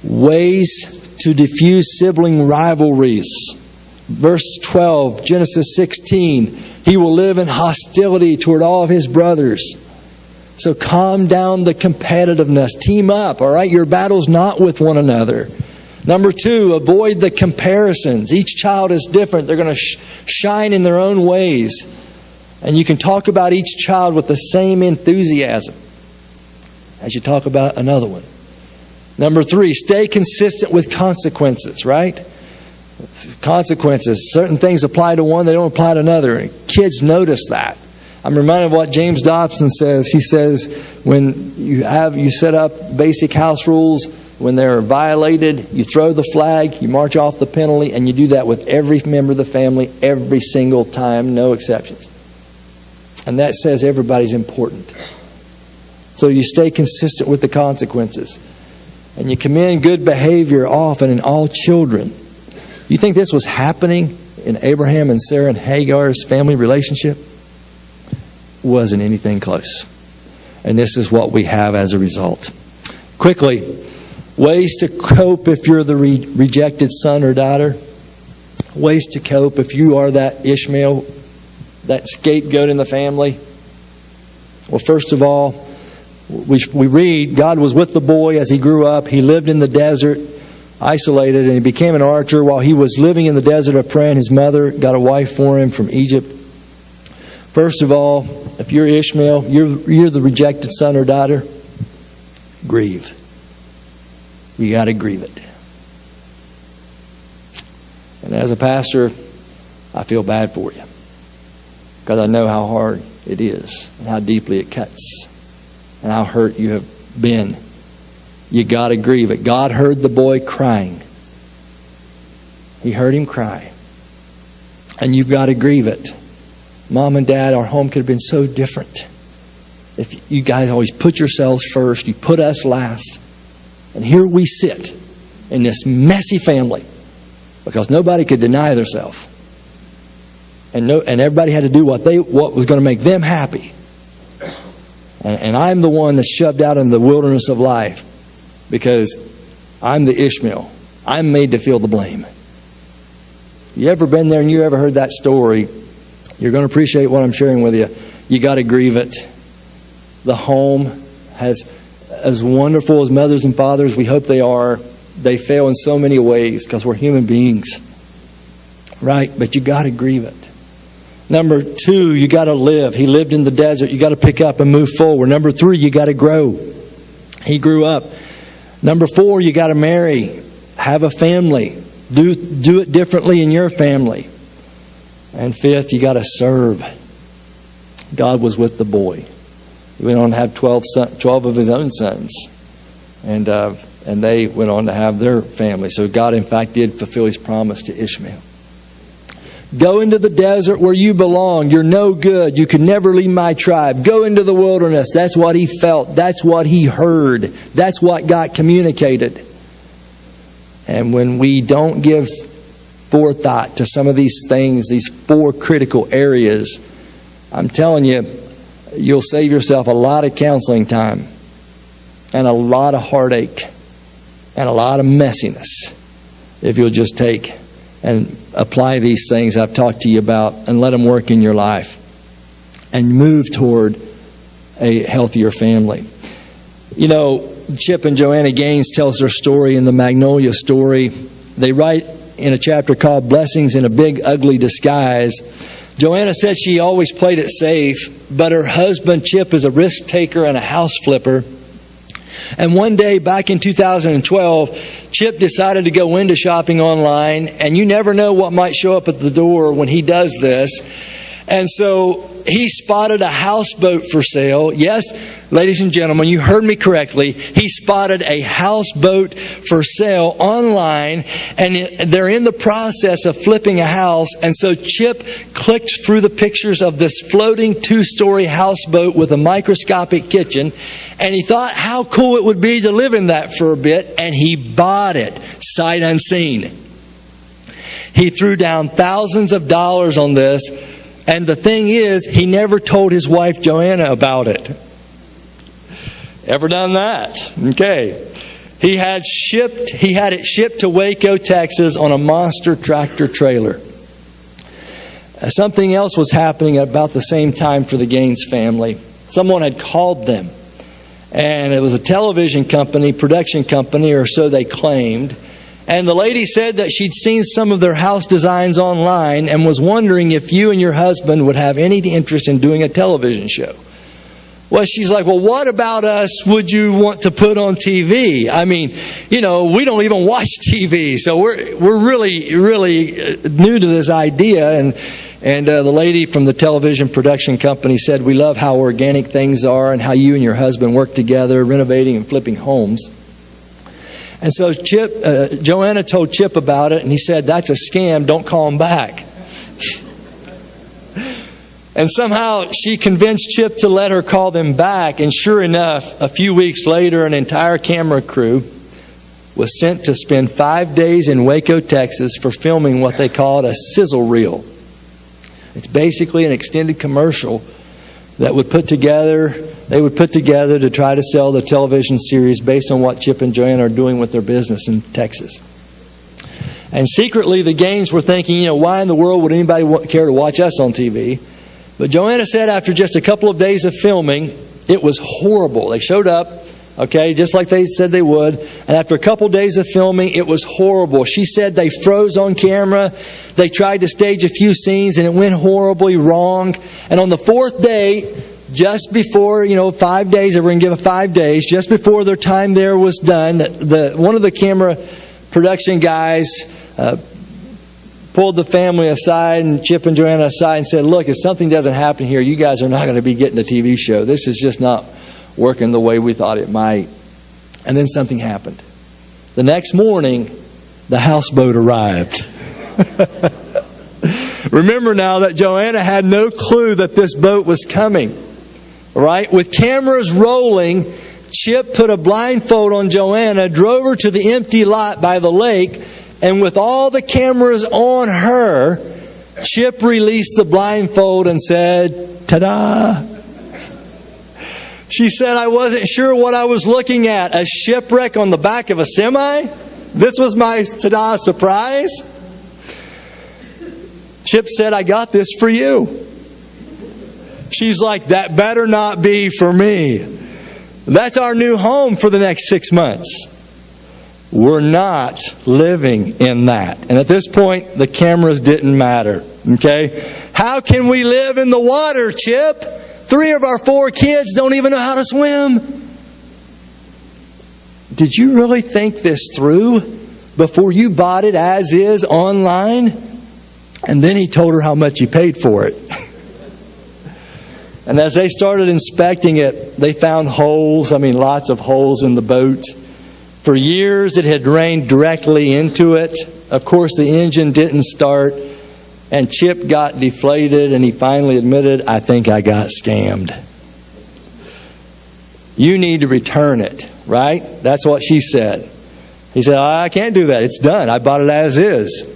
ways to diffuse sibling rivalries. Verse 12, Genesis 16. He will live in hostility toward all of his brothers. So calm down the competitiveness. Team up, all right? Your battle's not with one another. Number 2, avoid the comparisons. Each child is different. They're going to shine in their own ways. And you can talk about each child with the same enthusiasm as you talk about another one. Number 3, stay consistent with consequences, right? Consequences. Certain things apply to one, they don't apply to another. And kids notice that. I'm reminded of what James Dobson says. He says, when you set up basic house rules, when they're violated, you throw the flag, you march off the penalty, and you do that with every member of the family every single time, no exceptions. And that says everybody's important. So you stay consistent with the consequences. And you commend good behavior often in all children. You think this was happening in Abraham and Sarah and Hagar's family relationship? Wasn't anything close. And this is what we have as a result. Quickly, ways to cope if you're the rejected son or daughter. Ways to cope if you are that Ishmael, that scapegoat in the family. Well, first of all, we read, God was with the boy as he grew up. He lived in the desert, isolated, and he became an archer. While he was living in the desert of Paran, his mother got a wife for him from Egypt. First of all, if you're Ishmael, you're the rejected son or daughter, grieve. You got to grieve it. And as a pastor, I feel bad for you, because I know how hard it is and how deeply it cuts and how hurt you have been. You got to grieve it. God heard the boy crying. He heard him cry. And you've got to grieve it. Mom and Dad, our home could have been so different if you guys always put yourselves first. You put us last. And here we sit in this messy family because nobody could deny themselves. And everybody had to do what was going to make them happy. And I'm the one that's shoved out in the wilderness of life because I'm the Ishmael. I'm made to feel the blame. You ever been there and you ever heard that story? You're going to appreciate what I'm sharing with you. You got to grieve it. The home has, as wonderful as mothers and fathers we hope they are, they fail in so many ways because we're human beings. Right? But you got to grieve it. Number 2, you got to live. He lived in the desert. You got to pick up and move forward. Number 3, you got to grow. He grew up. Number 4, you got to marry. Have a family. Do it differently in your family. And 5th, you got to serve. God was with the boy. He went on to have 12 of his own sons. And they went on to have their family. So God, in fact, did fulfill his promise to Ishmael. Go into the desert where you belong. You're no good. You can never leave my tribe. Go into the wilderness. That's what he felt. That's what he heard. That's what got communicated. And when we don't give forethought to some of these things, these 4 critical areas, I'm telling you, you'll save yourself a lot of counseling time and a lot of heartache and a lot of messiness if you'll just take and apply these things I've talked to you about and let them work in your life and move toward a healthier family. You know, Chip and Joanna Gaines tells their story in the Magnolia Story. They write in a chapter called Blessings in a Big Ugly Disguise Joanna said she always played it safe, but her husband, Chip, is a risk taker and a house flipper. And one day back in 2012, Chip decided to go into shopping online, and you never know what might show up at the door when he does this. And so he spotted a houseboat for sale. Yes, ladies and gentlemen, you heard me correctly. He spotted a houseboat for sale online, and they're in the process of flipping a house. And so Chip clicked through the pictures of this floating 2-story houseboat with a microscopic kitchen, and he thought how cool it would be to live in that for a bit, and he bought it sight unseen. He threw down thousands of dollars on this. And the thing is, he never told his wife, Joanna, about it. Ever done that? Okay. He had it shipped to Waco, Texas on a monster tractor trailer. Something else was happening at about the same time for the Gaines family. Someone had called them. And it was a television company, production company, or so they claimed. And the lady said that she'd seen some of their house designs online and was wondering if you and your husband would have any interest in doing a television show. Well, she's like, well, what about us would you want to put on TV? I mean, we don't even watch TV, so we're really new to this idea. And the lady from the television production company said, we love how organic things are and how you and your husband work together, renovating and flipping homes. And so Joanna told Chip about it, and he said, that's a scam, don't call him back. And somehow she convinced Chip to let her call them back, and sure enough, a few weeks later, an entire camera crew was sent to spend 5 days in Waco, Texas for filming what they called a sizzle reel. It's basically an extended commercial that they would put together to try to sell the television series based on what Chip and Joanna are doing with their business in Texas. And secretly, the Gaines were thinking, why in the world would anybody care to watch us on TV? But Joanna said after just a couple of days of filming, it was horrible. They showed up, just like they said they would. And after a couple of days of filming, it was horrible. She said they froze on camera. They tried to stage a few scenes, and it went horribly wrong. And on the 4th day, just before, 5 days, they were going to give it 5 days, just before their time there was done, one of the camera production guys pulled the family aside, and Chip and Joanna aside, and said, look, if something doesn't happen here, you guys are not going to be getting a TV show. This is just not working the way we thought it might. And then something happened. The next morning, the houseboat arrived. Remember now that Joanna had no clue that this boat was coming. Right? With cameras rolling, Chip put a blindfold on Joanna, drove her to the empty lot by the lake, and with all the cameras on her, Chip released the blindfold and said, ta-da! She said, I wasn't sure what I was looking at. A shipwreck on the back of a semi? This was my ta-da surprise? Chip said, I got this for you. She's like, that better not be for me. That's our new home for the next 6 months. We're not living in that. And at this point, the cameras didn't matter. Okay? How can we live in the water, Chip? 3 of our 4 kids don't even know how to swim. Did you really think this through before you bought it as is online? And then he told her how much he paid for it. And as they started inspecting it, they found holes, lots of holes in the boat. For years, it had rained directly into it. Of course, the engine didn't start, and Chip got deflated, and he finally admitted, I think I got scammed. You need to return it, right? That's what she said. He said, I can't do that. It's done. I bought it as is.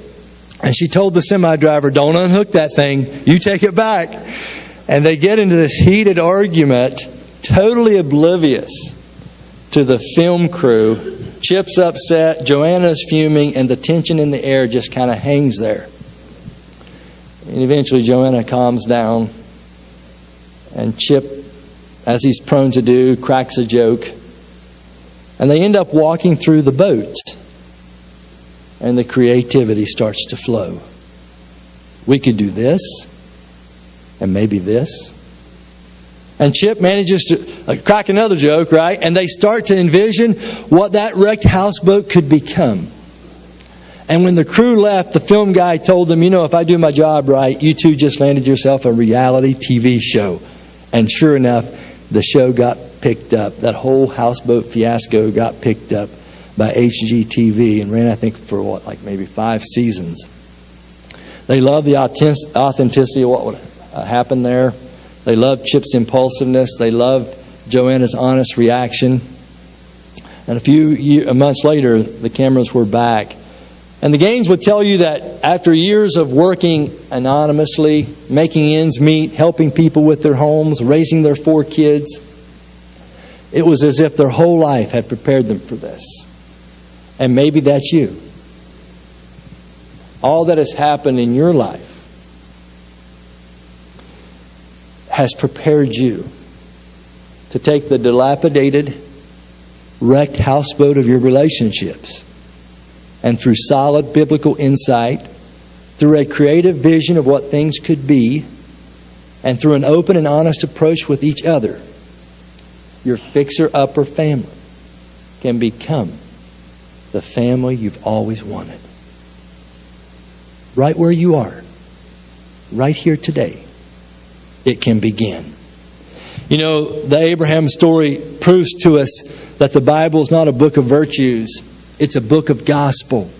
And she told the semi driver, don't unhook that thing. You take it back. And they get into this heated argument, totally oblivious to the film crew. Chip's upset, Joanna's fuming, and the tension in the air just kind of hangs there. And eventually Joanna calms down, and Chip, as he's prone to do, cracks a joke. And they end up walking through the boat, and the creativity starts to flow. We could do this. And maybe this. And Chip manages to crack another joke, right? And they start to envision what that wrecked houseboat could become. And when the crew left, the film guy told them, if I do my job right, you two just landed yourself a reality TV show. And sure enough, the show got picked up. That whole houseboat fiasco got picked up by HGTV and ran, I think, for maybe 5 seasons. They loved the authenticity of what would happen there. They loved Chip's impulsiveness. They loved Joanna's honest reaction. And a few months later, the cameras were back. And the Gaines would tell you that after years of working anonymously, making ends meet, helping people with their homes, raising their 4 kids, it was as if their whole life had prepared them for this. And maybe that's you. All that has happened in your life has prepared you to take the dilapidated, wrecked houseboat of your relationships, and through solid biblical insight, through a creative vision of what things could be, and through an open and honest approach with each other, your fixer-upper family can become the family you've always wanted. Right where you are, right here today, it can begin. The Abraham story proves to us that the Bible is not a book of virtues. It's a book of gospel.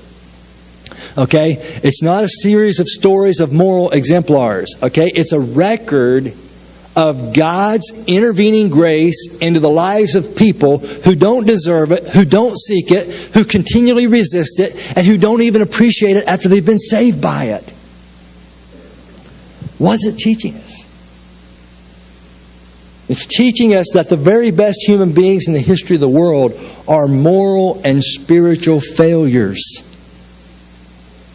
Okay? It's not a series of stories of moral exemplars. Okay? It's a record of God's intervening grace into the lives of people who don't deserve it, who don't seek it, who continually resist it, and who don't even appreciate it after they've been saved by it. What's it teaching us? It's teaching us that the very best human beings in the history of the world are moral and spiritual failures.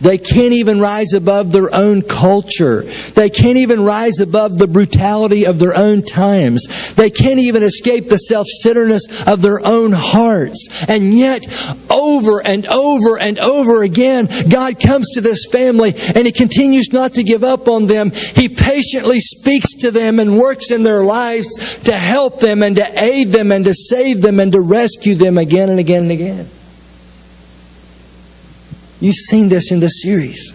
They can't even rise above their own culture. They can't even rise above the brutality of their own times. They can't even escape the self-centeredness of their own hearts. And yet, over and over and over again, God comes to this family and He continues not to give up on them. He patiently speaks to them and works in their lives to help them and to aid them and to save them and to rescue them again and again and again. You've seen this in this series.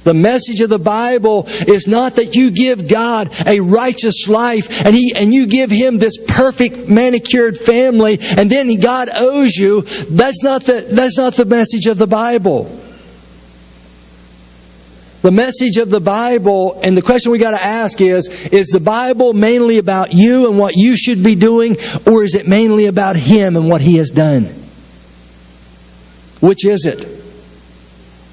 The message of the Bible is not that you give God a righteous life and you give Him this perfect manicured family and then God owes you. That's not the message of the Bible. The message of the Bible, and the question we got to ask is the Bible mainly about you and what you should be doing, or is it mainly about Him and what He has done? Which is it?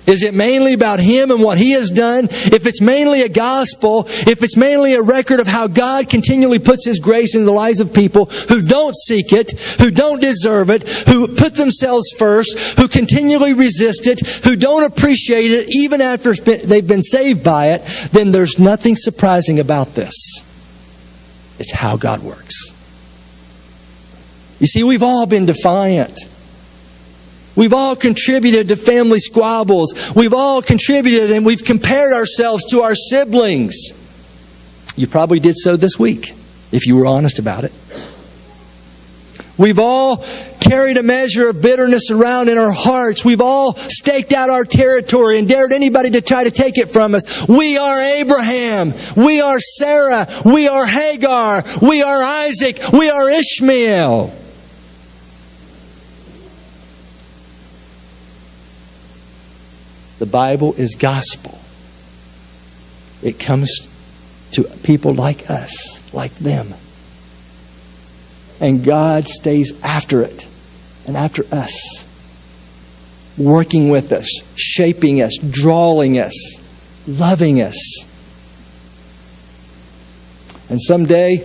Is it mainly about Him and what He has done? If it's mainly a gospel, if it's mainly a record of how God continually puts His grace into the lives of people who don't seek it, who don't deserve it, who put themselves first, who continually resist it, who don't appreciate it even after they've been saved by it, then there's nothing surprising about this. It's how God works. You see, we've all been defiant. We've all contributed to family squabbles. We've all contributed and we've compared ourselves to our siblings. You probably did so this week, if you were honest about it. We've all carried a measure of bitterness around in our hearts. We've all staked out our territory and dared anybody to try to take it from us. We are Abraham. We are Sarah. We are Hagar. We are Isaac. We are Ishmael. The Bible is gospel. It comes to people like us, like them. And God stays after it and after us, working with us, shaping us, drawing us, loving us. And someday,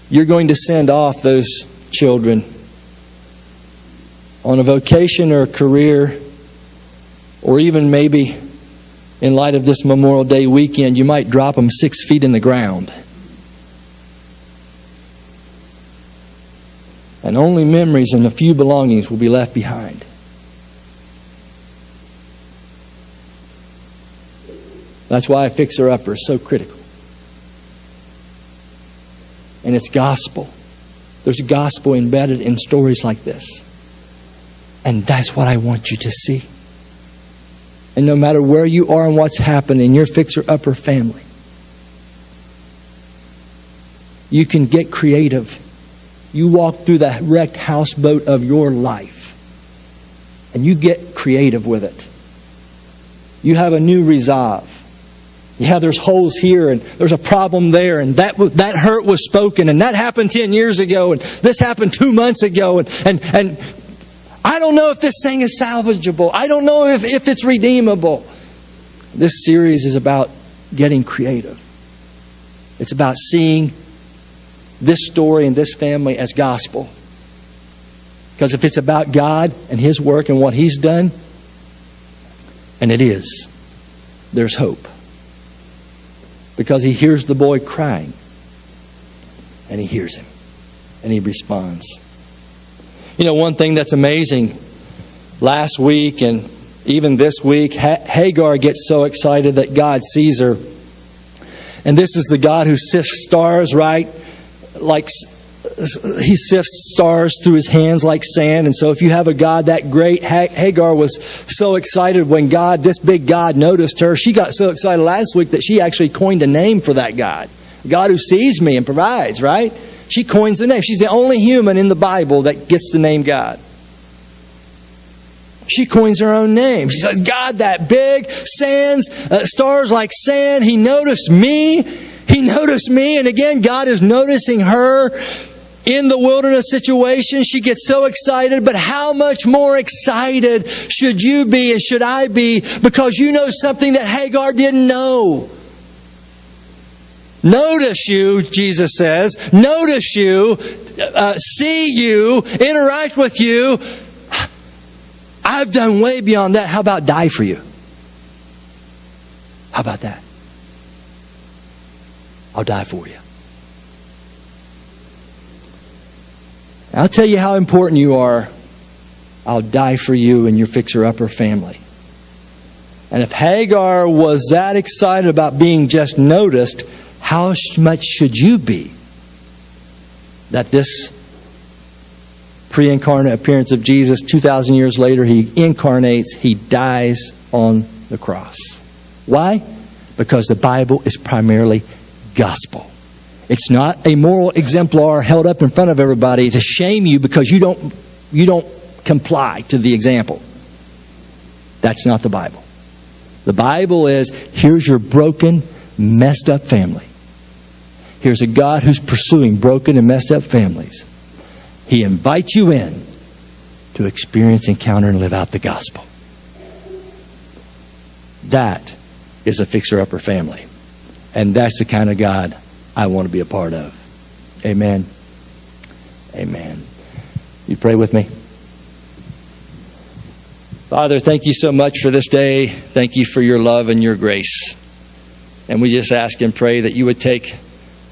you're going to send off those children on a vocation or a career. Or even maybe, in light of this Memorial Day weekend, you might drop them 6 feet in the ground. And only memories and a few belongings will be left behind. That's why a fixer-upper is so critical. And it's gospel. There's gospel embedded in stories like this. And that's what I want you to see. And no matter where you are and what's happened in your fixer-upper family, you can get creative. You walk through the wrecked houseboat of your life, and you get creative with it. You have a new resolve. Yeah, there's holes here, and there's a problem there, and that hurt was spoken, and that happened 10 years ago, and this happened 2 months ago, and I don't know if this thing is salvageable. I don't know if it's redeemable. This series is about getting creative. It's about seeing this story and this family as gospel. Because if it's about God and His work and what He's done, and it is, there's hope. Because He hears the boy crying, and He hears him, and He responds. You know, one thing that's amazing, last week and even this week, Hagar gets so excited that God sees her. And this is the God who sifts stars, right? Like He sifts stars through His hands like sand. And so if you have a God that great, Hagar was so excited when this big God noticed her. She got so excited last week that she actually coined a name for that God. God who sees me and provides, right? She coins the name. She's the only human in the Bible that gets the name God. She coins her own name. She says, God, that big, stars like sand, He noticed me. He noticed me. And again, God is noticing her in the wilderness situation. She gets so excited. But how much more excited should you be and should I be? Because you know something that Hagar didn't know. Notice you, Jesus says. Notice you. See you. Interact with you. I've done way beyond that. How about die for you? How about that? I'll die for you. I'll tell you how important you are. I'll die for you and your fixer-upper family. And if Hagar was that excited about being just noticed, how much should you be that this pre-incarnate appearance of Jesus, 2,000 years later, He incarnates, He dies on the cross. Why? Because the Bible is primarily gospel. It's not a moral exemplar held up in front of everybody to shame you because you don't comply to the example. That's not the Bible. The Bible is, here's your broken, messed up family. Here's a God who's pursuing broken and messed up families. He invites you in to experience, encounter, and live out the gospel. That is a fixer-upper family. And that's the kind of God I want to be a part of. Amen. Amen. You pray with me? Father, thank you so much for this day. Thank you for your love and your grace. And we just ask and pray that you would take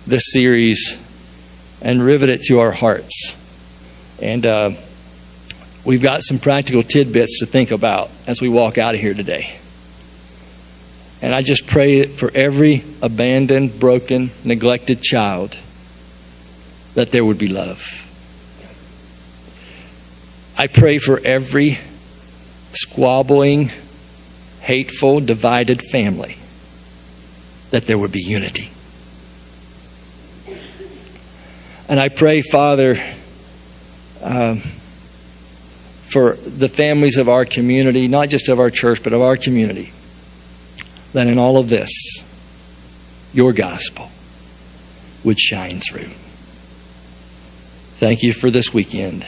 this series and rivet it to our hearts. And we've got some practical tidbits to think about as we walk out of here today. And I just pray for every abandoned, broken, neglected child that there would be love. I pray for every squabbling, hateful, divided family that there would be unity. And I pray, Father, for the families of our community, not just of our church, but of our community, that in all of this, your gospel would shine through. Thank you for this weekend.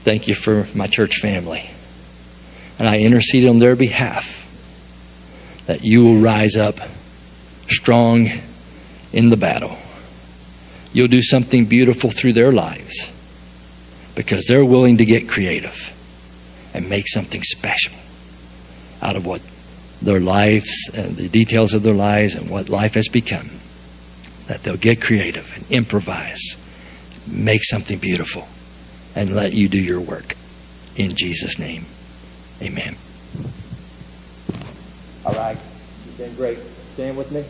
Thank you for my church family. And I intercede on their behalf that you will rise up strong in the battle. You'll do something beautiful through their lives because they're willing to get creative and make something special out of what their lives and the details of their lives and what life has become. That they'll get creative and improvise, make something beautiful, and let you do your work. In Jesus' name, amen. All right. Been great. Stand with me.